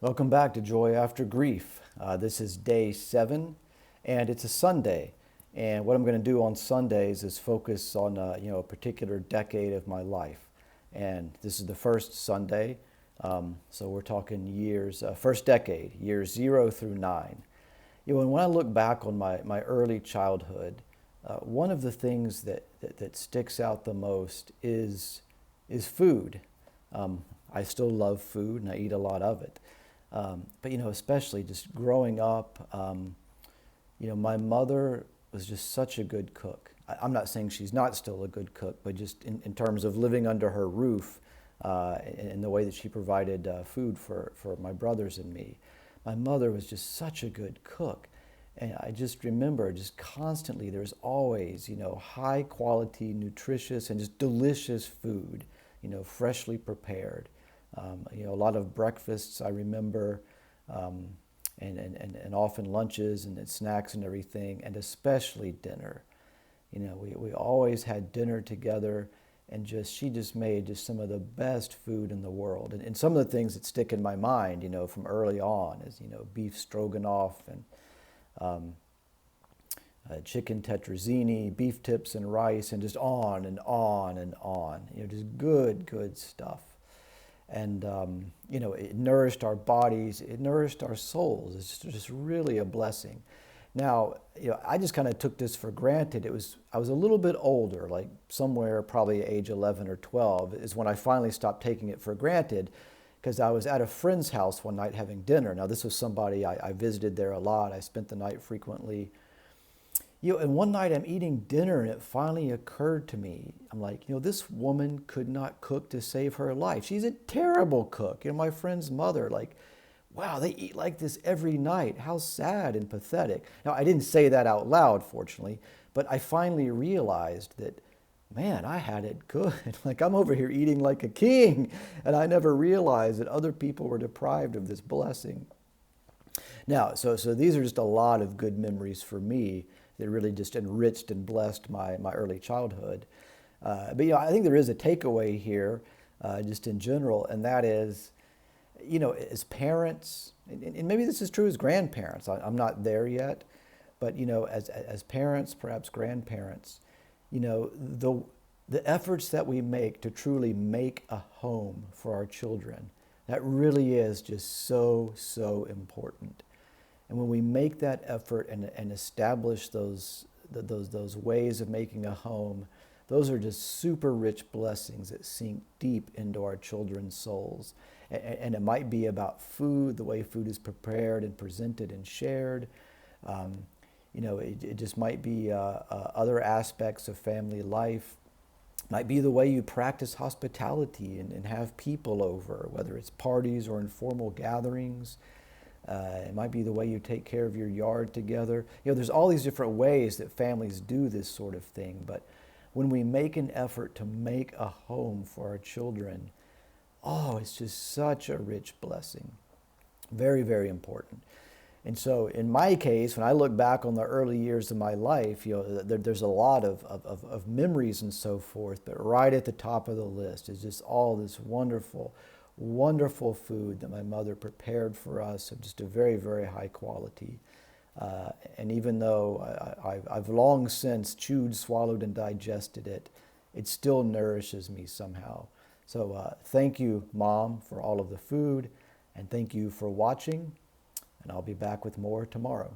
Welcome back to Joy After Grief. This is day 7, and it's a Sunday. And what I'm going to do on Sundays is focus on a particular decade of my life. And this is the first Sunday, so we're talking years, first decade, years 0 through 9. And when I look back on my early childhood, one of the things that sticks out the most is food. I still love food, and I eat a lot of it. But especially just growing up, my mother was just such a good cook. I'm not saying she's not still a good cook, but just in terms of living under her roof, in the way that she provided food for my brothers and me. My mother was just such a good cook. And I just remember just constantly, there's always, high quality, nutritious, and just delicious food, freshly prepared. A lot of breakfasts I remember, and often lunches and snacks and everything, and especially dinner. We always had dinner together, and she just made just some of the best food in the world. And some of the things that stick in my mind, from early on is, beef stroganoff and chicken tetrazzini, beef tips and rice, and just on and on and on. Just good stuff. And it nourished our bodies, it nourished our souls. It's just really a blessing. Now, I just kind of took this for granted. I was a little bit older, like somewhere probably age 11 or 12 is when I finally stopped taking it for granted, because I was at a friend's house one night having dinner. Now, this was somebody I visited there a lot. I spent the night frequently. And one night I'm eating dinner, and it finally occurred to me. I'm like, this woman could not cook to save her life. She's a terrible cook. My friend's mother, like, wow, they eat like this every night. How sad and pathetic. Now, I didn't say that out loud, fortunately, but I finally realized that, man, I had it good. Like, I'm over here eating like a king, and I never realized that other people were deprived of this blessing. Now, so these are just a lot of good memories for me that really just enriched and blessed my early childhood. But I think there is a takeaway here, just in general, and that is, as parents, and maybe this is true as grandparents. I'm not there yet, but as parents, perhaps grandparents, the efforts that we make to truly make a home for our children, that really is just so important. And when we make that effort and establish those ways of making a home, those are just super rich blessings that sink deep into our children's souls. And it might be about food, the way food is prepared and presented and shared. It just might be other aspects of family life. It might be the way you practice hospitality and have people over, whether it's parties or informal gatherings. It might be the way you take care of your yard together. There's all these different ways that families do this sort of thing. But when we make an effort to make a home for our children, it's just such a rich blessing. Very, very important. And so in my case, when I look back on the early years of my life, there's a lot of memories and so forth, but right at the top of the list is just all this wonderful food that my mother prepared for us of just a very, very high quality. And even though I've long since chewed, swallowed, and digested it, it still nourishes me somehow. So thank you, Mom, for all of the food, and thank you for watching, and I'll be back with more tomorrow.